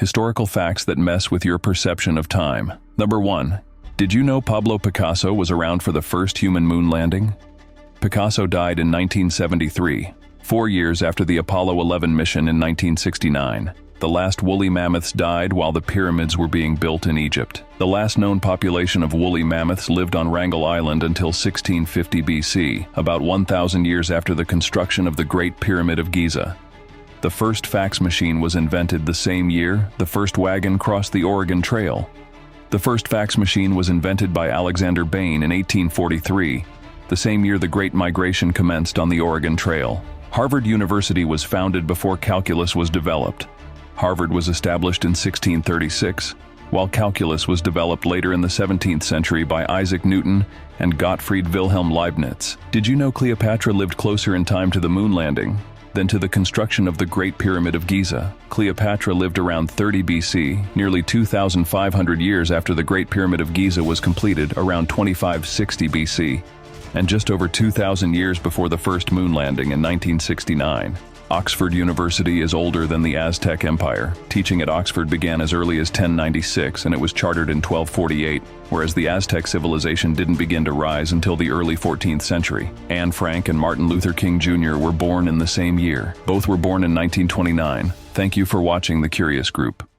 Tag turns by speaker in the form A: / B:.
A: Historical facts that mess with your perception of time. Number 1. Did you know Pablo Picasso was around for the first human moon landing? Picasso died in 1973, 4 years after the Apollo 11 mission in 1969. The last woolly mammoths died while the pyramids were being built in Egypt. The last known population of woolly mammoths lived on Wrangel Island until 1650 BC, about 1,000 years after the construction of the Great Pyramid of Giza. The first fax machine was invented the same year the first wagon crossed the Oregon Trail. The first fax machine was invented by Alexander Bain in 1843, the same year the Great Migration commenced on the Oregon Trail. Harvard University was founded before calculus was developed. Harvard was established in 1636, while calculus was developed later in the 17th century by Isaac Newton and Gottfried Wilhelm Leibniz. Did you know Cleopatra lived closer in time to the moon landing than to the construction of the Great Pyramid of Giza? Cleopatra lived around 30 BC, nearly 2,500 years after the Great Pyramid of Giza was completed, around 2560 BC, and just over 2,000 years before the first moon landing in 1969. Oxford University is older than the Aztec Empire. Teaching at Oxford began as early as 1096 and it was chartered in 1248, whereas the Aztec civilization didn't begin to rise until the early 14th century. Anne Frank and Martin Luther King Jr. were born in the same year. Both were born in 1929. Thank you for watching The Curious Group.